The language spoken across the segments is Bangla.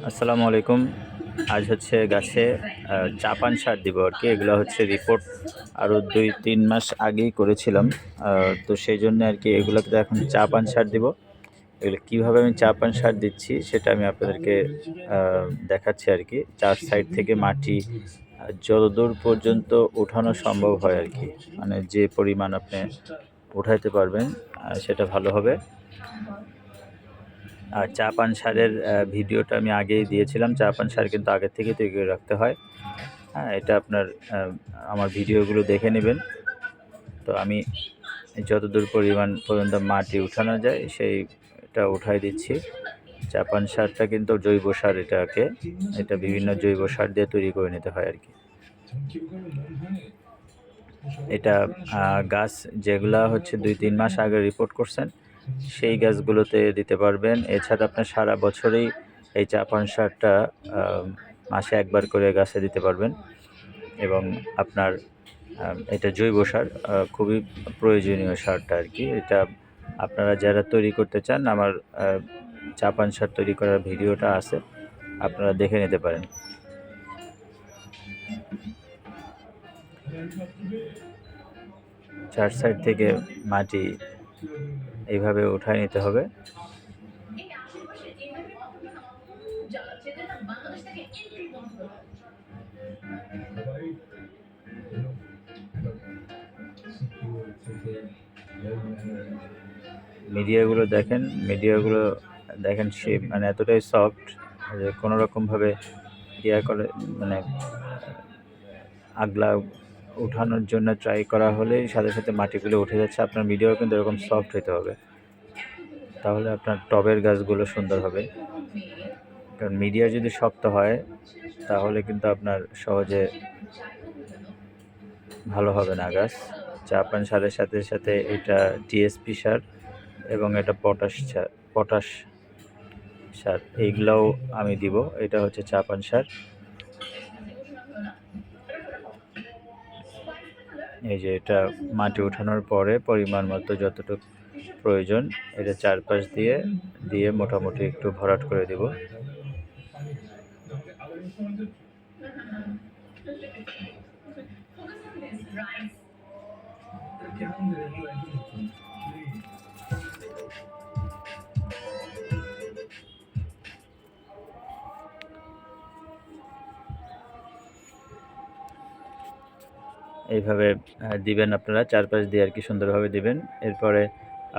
আসসালামু আলাইকুম। আজ হচ্ছে গাছে চাপান সার দিব আর কি। এগুলো হচ্ছে রিপোর্ট আরও 2-3 মাস আগেই করেছিলাম। তো সেই জন্য আর কি এগুলোকে এখন চাপান সার দিব। এগুলো কীভাবে আমি চাপান সার দিচ্ছি সেটা আমি আপনাদেরকে দেখাচ্ছি আর কি। 4 সাইড থেকে মাটি যতদূর পর্যন্ত উঠানো সম্ভব হয় আর কি, মানে যে পরিমাণ আপনি উঠাইতে পারবেন সেটা ভালো হবে। আর চা পান সারের ভিডিওটা আমি আগেই দিয়েছিলাম। চা পান সার কিন্তু আগের থেকেই তৈরি করে রাখতে হয়। হ্যাঁ, এটা আপনার আমার ভিডিওগুলো দেখে নেবেন। তো আমি যতদূর পরিমাণ পর্যন্ত মাটি উঠানো যায় সেইটা উঠাই দিচ্ছি। চা পান সারটা কিন্তু জৈব সার, এটা বিভিন্ন জৈব সার দিয়ে তৈরি করে নিতে হয় আর কি। এটা গাছ যেগুলা হচ্ছে 2-3 মাস আগে রিপোর্ট করছেন সেই গাছগুলোতে দিতে পারবেন। এছাড়া আপনার সারা বছরেই এই চাপান সারটা মাসে একবার করে গাছে দিতে পারবেন। এবং আপনার এটা জৈব সার, খুবই প্রয়োজনীয় সারটা আর কি। এটা আপনারা যারা তৈরি করতে চান, আমার চাপান সার তৈরি করার ভিডিওটা আছে, আপনারা দেখে নিতে পারেন। চার সাইড থেকে মাটি এইভাবে উঠায় নিতে হবে। মিডিয়াগুলো দেখেন সে মানে এতটাই সফট যে কোনো রকমভাবে করে, মানে আগলা উঠানোর জন্য ট্রাই করা হলেই সাথে সাথে মাটিগুলো উঠে যাচ্ছে। আপনার মিডিয়াও কিন্তু এরকম সফট হতে হবে, তাহলে আপনার টবের গাছগুলো সুন্দর হবে। কারণ মিডিয়া যদি শক্ত হয় তাহলে কিন্তু আপনার সহজে ভালো হবে না গাছ। চাপান সারের সাথে সাথে এটা টিএসপি সার এবং এটা পটাশ সার, এইগুলাও আমি দিব। এটা হচ্ছে চাপান সার। এই যে এটা মাটি উঠানোর পরে পরিমাণ মতো যতটুকু প্রয়োজন এটা চারপাশ দিয়ে মোটামুটি একটু ভরাট করে দিব। এইভাবে দিবেন আপনারা, চারপাশ দিয়ে আর কি সুন্দরভাবে দিবেন। এরপরে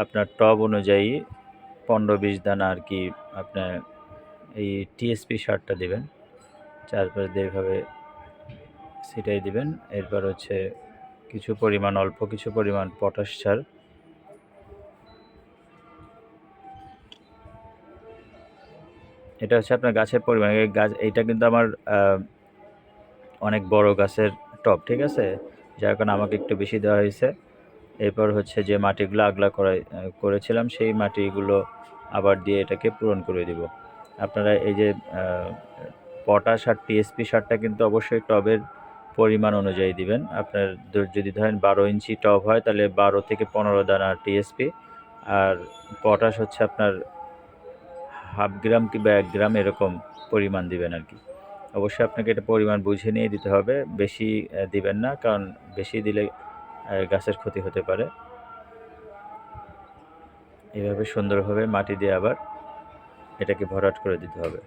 আপনার টব অনুযায়ী 15-20 দানা আর কি আপনার এই টিএসপি সারটা দিবেন, চারপাশ দিয়ে এইভাবে ছিটাই দিবেন। এরপর হচ্ছে অল্প কিছু পরিমাণ পটাশ সার। এটা হচ্ছে আপনার গাছের পরিমাণ। এইটা কিন্তু আমার অনেক বড় গাছের টব, ঠিক আছে, যার কারণে আমাকে একটু বেশি দেওয়া হয়েছে। এরপর হচ্ছে যে মাটিগুলো আগলা করেছিলাম সেই মাটিগুলো আবার দিয়ে এটাকে পূরণ করে দিব। আপনারা এই যে পটাশ আর টিএসপি সারটা কিন্তু অবশ্যই টবের পরিমাণ অনুযায়ী দিবেন। আপনার যদি ধরেন 12 ইঞ্চি টব হয় তাহলে 12 থেকে 15 দানা টিএসপি, আর পটাশ হচ্ছে আপনার 1/2 গ্রাম কিংবা 1 গ্রাম এরকম পরিমাণ দিবেন আর কি। অবশ্যই আপনাকে এটা পরিমাণ বুঝে নিয়ে দিতে হবে, বেশি দিবেন না, কারণ বেশি দিলে গাছের ক্ষতি হতে পারে। এভাবে সুন্দরভাবে মাটি দিয়ে আবার এটাকে ভরাট করে দিতে হবে।